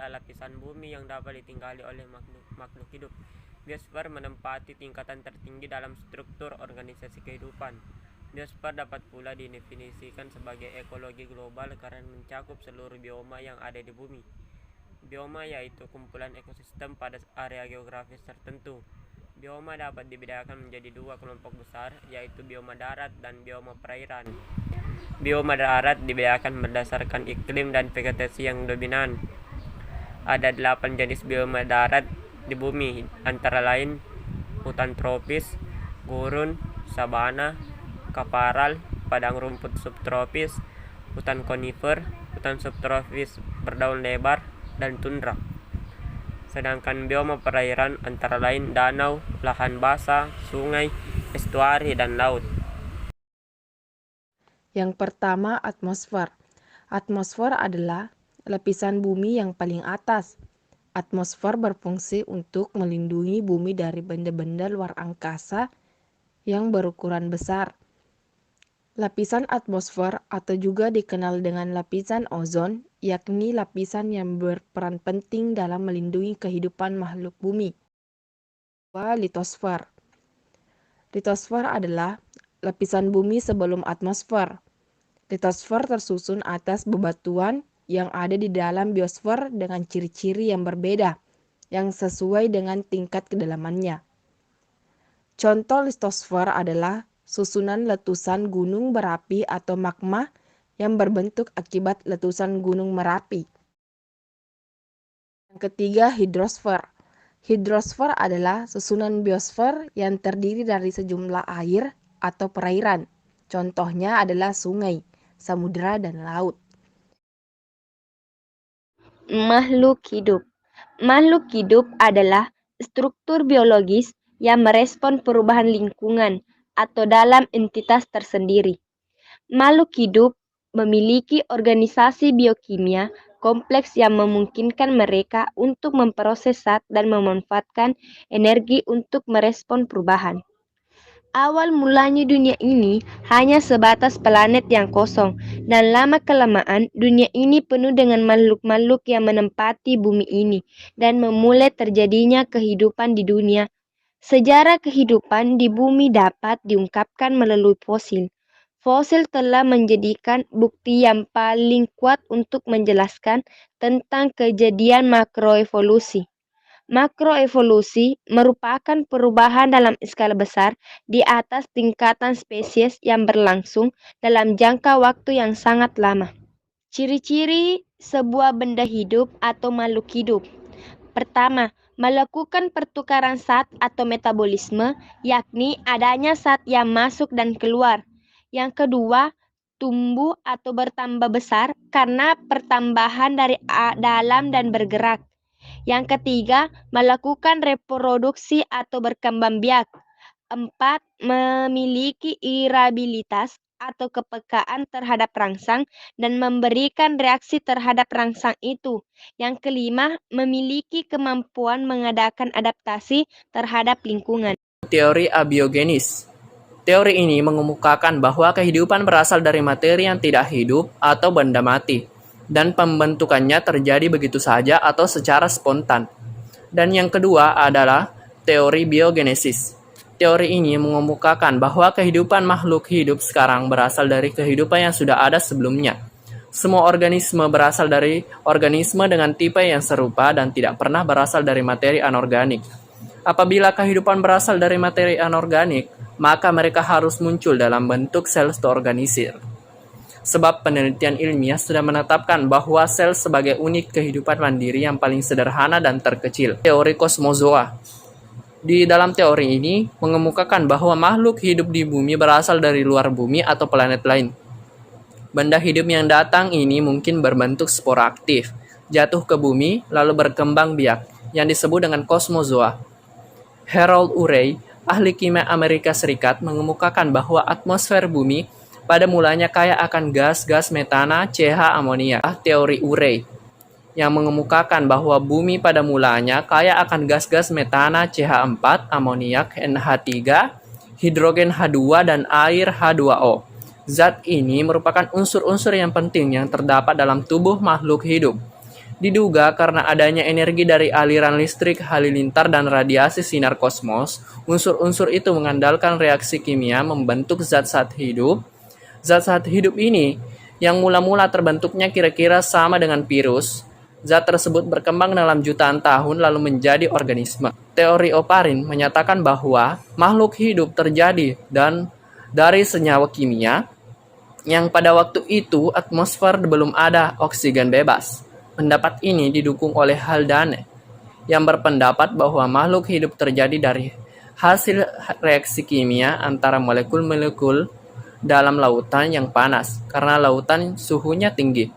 adalah lapisan bumi yang dapat ditinggali oleh makhluk hidup. Biosfer menempati tingkatan tertinggi dalam struktur organisasi kehidupan. Biosfer dapat pula didefinisikan sebagai ekologi global karena mencakup seluruh bioma yang ada di bumi. Bioma yaitu kumpulan ekosistem pada area geografis tertentu. Bioma dapat dibedakan menjadi dua kelompok besar, yaitu bioma darat dan bioma perairan. Bioma darat dibedakan berdasarkan iklim dan vegetasi yang dominan. Ada 8 jenis bioma darat di bumi, antara lain hutan tropis, gurun, sabana, kaparal, padang rumput subtropis, hutan konifer, hutan subtropis berdaun lebar, dan tundra. Sedangkan bioma perairan antara lain danau, lahan basah, sungai, estuari, dan laut. Yang pertama, atmosfer. Atmosfer adalah lapisan bumi yang paling atas. Atmosfer berfungsi untuk melindungi bumi dari benda-benda luar angkasa yang berukuran besar. Lapisan atmosfer atau juga dikenal dengan lapisan ozon, yakni lapisan yang berperan penting dalam melindungi kehidupan makhluk bumi. Litosfer. Litosfer adalah lapisan bumi sebelum atmosfer. Litosfer tersusun atas bebatuan yang ada di dalam biosfer dengan ciri-ciri yang berbeda, yang sesuai dengan tingkat kedalamannya. Contoh litosfer adalah susunan letusan gunung berapi atau magma yang berbentuk akibat letusan gunung Merapi. Yang ketiga, hidrosfer. Hidrosfer adalah susunan biosfer yang terdiri dari sejumlah air atau perairan. Contohnya adalah sungai, samudera, dan laut. Makhluk hidup. Makhluk hidup adalah struktur biologis yang merespon perubahan lingkungan atau dalam entitas tersendiri. Makhluk hidup memiliki organisasi biokimia kompleks yang memungkinkan mereka untuk memproses zat dan memanfaatkan energi untuk merespon perubahan. Awal mulanya dunia ini hanya sebatas planet yang kosong, dan lama-kelamaan dunia ini penuh dengan makhluk-makhluk yang menempati bumi ini, dan memulai terjadinya kehidupan di dunia. Sejarah kehidupan di bumi dapat diungkapkan melalui fosil. Fosil telah menjadikan bukti yang paling kuat untuk menjelaskan tentang kejadian makroevolusi. Makroevolusi merupakan perubahan dalam skala besar di atas tingkatan spesies yang berlangsung dalam jangka waktu yang sangat lama. Ciri-ciri sebuah benda hidup atau makhluk hidup. Pertama, melakukan pertukaran zat atau metabolisme, yakni adanya zat yang masuk dan keluar. Yang kedua, tumbuh atau bertambah besar karena pertambahan dari dalam dan bergerak. Yang ketiga, melakukan reproduksi atau berkembang biak. 4. Memiliki irritabilitas atau kepekaan terhadap rangsang dan memberikan reaksi terhadap rangsang itu. Yang kelima, memiliki kemampuan mengadakan adaptasi terhadap lingkungan. Teori abiogenis. Teori ini mengemukakan bahwa kehidupan berasal dari materi yang tidak hidup atau benda mati, dan pembentukannya terjadi begitu saja atau secara spontan. Dan yang kedua adalah teori biogenesis. Teori ini mengemukakan bahwa kehidupan makhluk hidup sekarang berasal dari kehidupan yang sudah ada sebelumnya. Semua organisme berasal dari organisme dengan tipe yang serupa dan tidak pernah berasal dari materi anorganik. Apabila kehidupan berasal dari materi anorganik, maka mereka harus muncul dalam bentuk sel terorganisir. Sebab penelitian ilmiah sudah menetapkan bahwa sel sebagai unit kehidupan mandiri yang paling sederhana dan terkecil. Teori kosmozoa. Di dalam teori ini mengemukakan bahwa makhluk hidup di bumi berasal dari luar bumi atau planet lain. Benda hidup yang datang ini mungkin berbentuk spora aktif, jatuh ke bumi lalu berkembang biak, yang disebut dengan kosmozoa. Harold Urey, ahli kimia Amerika Serikat, mengemukakan bahwa atmosfer bumi pada mulanya kaya akan gas-gas metana, CH, amonia. Teori Urey yang mengemukakan bahwa bumi pada mulanya kaya akan gas-gas metana, CH4, amoniak, NH3, hidrogen H2, dan air H2O. Zat ini merupakan unsur-unsur yang penting yang terdapat dalam tubuh makhluk hidup. Diduga karena adanya energi dari aliran listrik, halilintar, dan radiasi sinar kosmos, unsur-unsur itu mengandalkan reaksi kimia membentuk zat-zat hidup. Zat-zat hidup ini yang mula-mula terbentuknya kira-kira sama dengan virus, zat tersebut berkembang dalam jutaan tahun lalu menjadi organisme. Teori Oparin menyatakan bahwa makhluk hidup terjadi dan dari senyawa kimia yang pada waktu itu atmosfer belum ada oksigen bebas. Pendapat ini didukung oleh Haldane yang berpendapat bahwa makhluk hidup terjadi dari hasil reaksi kimia antara molekul-molekul dalam lautan yang panas karena lautan suhunya tinggi,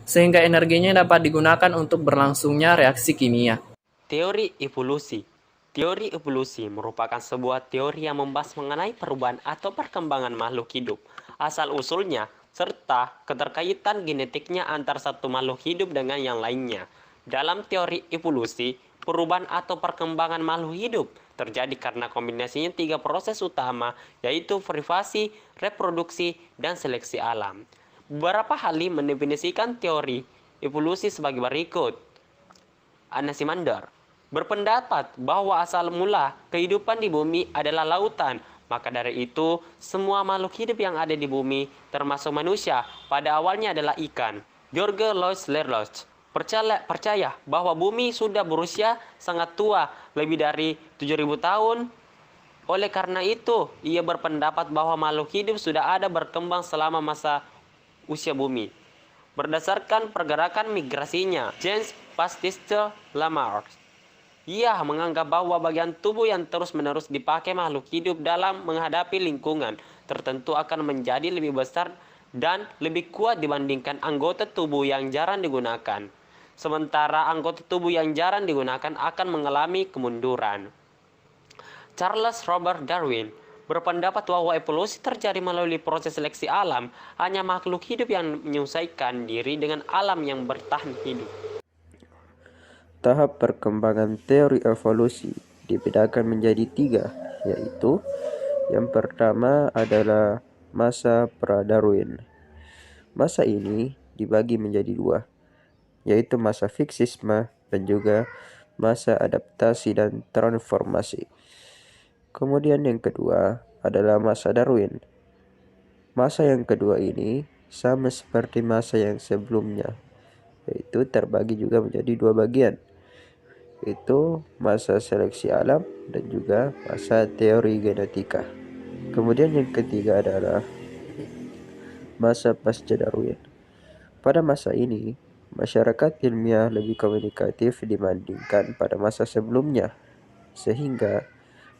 sehingga energinya dapat digunakan untuk berlangsungnya reaksi kimia. Teori evolusi. Teori evolusi merupakan sebuah teori yang membahas mengenai perubahan atau perkembangan makhluk hidup, asal-usulnya, serta keterkaitan genetiknya antar satu makhluk hidup dengan yang lainnya. Dalam teori evolusi, perubahan atau perkembangan makhluk hidup terjadi karena kombinasinya 3 proses utama, yaitu privasi, reproduksi, dan seleksi alam. Beberapa ahli mendefinisikan teori evolusi sebagai berikut. Anaximander berpendapat bahwa asal mula kehidupan di bumi adalah lautan. Maka dari itu, semua makhluk hidup yang ada di bumi, termasuk manusia, pada awalnya adalah ikan. George Louis Lerloch percaya bahwa bumi sudah berusia sangat tua, lebih dari 7.000 tahun. Oleh karena itu, ia berpendapat bahwa makhluk hidup sudah ada berkembang selama masa usia bumi. Berdasarkan pergerakan migrasinya, James Baptiste Lamarck, ia menganggap bahwa bagian tubuh yang terus-menerus dipakai makhluk hidup dalam menghadapi lingkungan tertentu akan menjadi lebih besar dan lebih kuat dibandingkan anggota tubuh yang jarang digunakan. Sementara anggota tubuh yang jarang digunakan akan mengalami kemunduran. Charles Robert Darwin berpendapat bahwa evolusi terjadi melalui proses seleksi alam, hanya makhluk hidup yang menyesuaikan diri dengan alam yang bertahan hidup. Tahap perkembangan teori evolusi dibedakan menjadi 3, yaitu yang pertama adalah masa pra-Darwin. Masa ini dibagi menjadi 2, yaitu masa fiksisme dan juga masa adaptasi dan transformasi. Kemudian yang kedua adalah masa Darwin. Masa yang kedua ini sama seperti masa yang sebelumnya, yaitu terbagi juga menjadi 2 bagian, itu masa seleksi alam dan juga masa teori genetika. Kemudian yang ketiga adalah masa pasca Darwin. Pada masa ini, masyarakat ilmiah lebih komunikatif dibandingkan pada masa sebelumnya, sehingga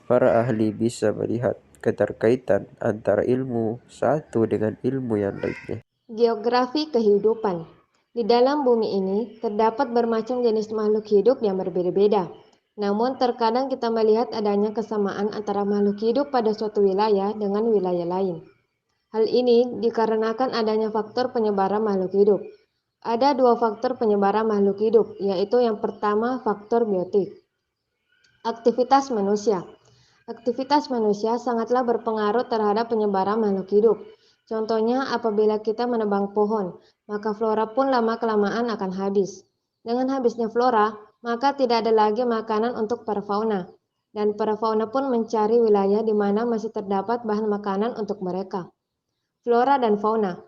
para ahli bisa melihat keterkaitan antara ilmu satu dengan ilmu yang lainnya. Geografi kehidupan. Di dalam bumi ini terdapat bermacam jenis makhluk hidup yang berbeda-beda. Namun terkadang kita melihat adanya kesamaan antara makhluk hidup pada suatu wilayah dengan wilayah lain. Hal ini dikarenakan adanya faktor penyebaran makhluk hidup. Ada 2 faktor penyebaran makhluk hidup, yaitu yang pertama faktor biotik. Aktivitas manusia. Aktivitas manusia sangatlah berpengaruh terhadap penyebaran makhluk hidup. Contohnya apabila kita menebang pohon, maka flora pun lama-kelamaan akan habis. Dengan habisnya flora, maka tidak ada lagi makanan untuk para fauna. Dan para fauna pun mencari wilayah di mana masih terdapat bahan makanan untuk mereka. Flora dan fauna.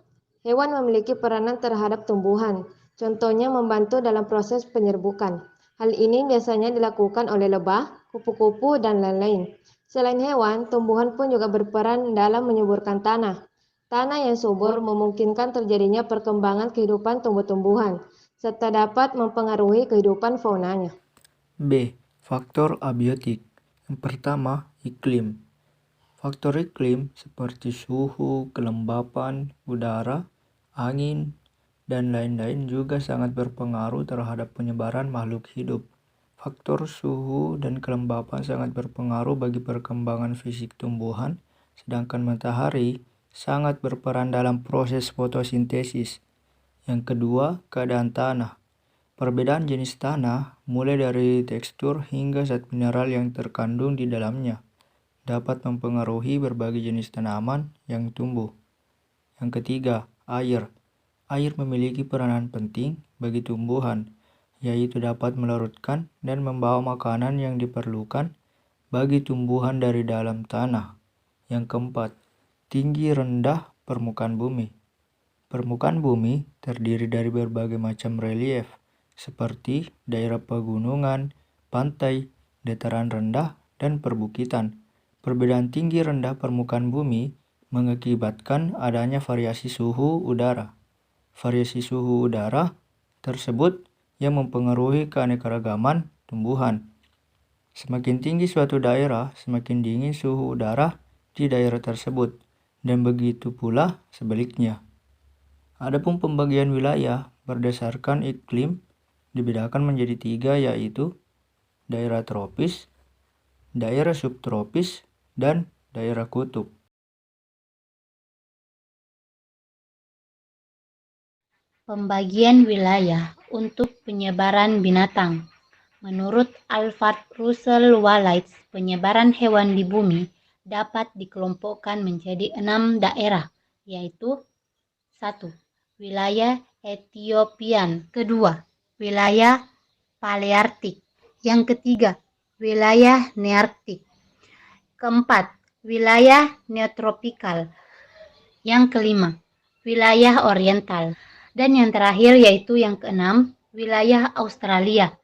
Hewan memiliki peranan terhadap tumbuhan, contohnya membantu dalam proses penyerbukan. Hal ini biasanya dilakukan oleh lebah, kupu-kupu, dan lain-lain. Selain hewan, tumbuhan pun juga berperan dalam menyuburkan tanah. Tanah yang subur memungkinkan terjadinya perkembangan kehidupan tumbuh-tumbuhan, serta dapat mempengaruhi kehidupan faunanya. B. Faktor abiotik. Yang pertama, iklim. Faktor iklim seperti suhu, kelembapan udara, angin, dan lain-lain juga sangat berpengaruh terhadap penyebaran makhluk hidup. Faktor suhu dan kelembapan sangat berpengaruh bagi perkembangan fisik tumbuhan, sedangkan matahari sangat berperan dalam proses fotosintesis. Yang kedua, keadaan tanah. Perbedaan jenis tanah, mulai dari tekstur hingga zat mineral yang terkandung di dalamnya, dapat mempengaruhi berbagai jenis tanaman yang tumbuh. Yang ketiga, air. Air memiliki peranan penting bagi tumbuhan. yaitu dapat melarutkan dan membawa makanan yang diperlukan bagi tumbuhan dari dalam tanah. Yang keempat, tinggi rendah permukaan bumi. Permukaan bumi terdiri dari berbagai macam relief, seperti daerah pegunungan, pantai, dataran rendah, dan perbukitan. Perbedaan tinggi rendah permukaan bumi mengakibatkan adanya variasi suhu udara. Variasi suhu udara tersebut yang mempengaruhi keanekaragaman tumbuhan. Semakin tinggi suatu daerah, semakin dingin suhu udara di daerah tersebut, dan begitu pula sebaliknya. Adapun pembagian wilayah berdasarkan iklim dibedakan menjadi 3, yaitu daerah tropis, daerah subtropis, dan daerah kutub. Pembagian wilayah untuk penyebaran binatang. Menurut Alfred Russel Wallace, penyebaran hewan di bumi dapat dikelompokkan menjadi 6 daerah, yaitu 1. Wilayah Etiopian. Kedua, wilayah Paleartik. Yang ketiga, wilayah Nearktik. Keempat, wilayah Neotropikal. Yang kelima, wilayah Oriental. Dan yang terakhir yaitu yang keenam, wilayah Australia.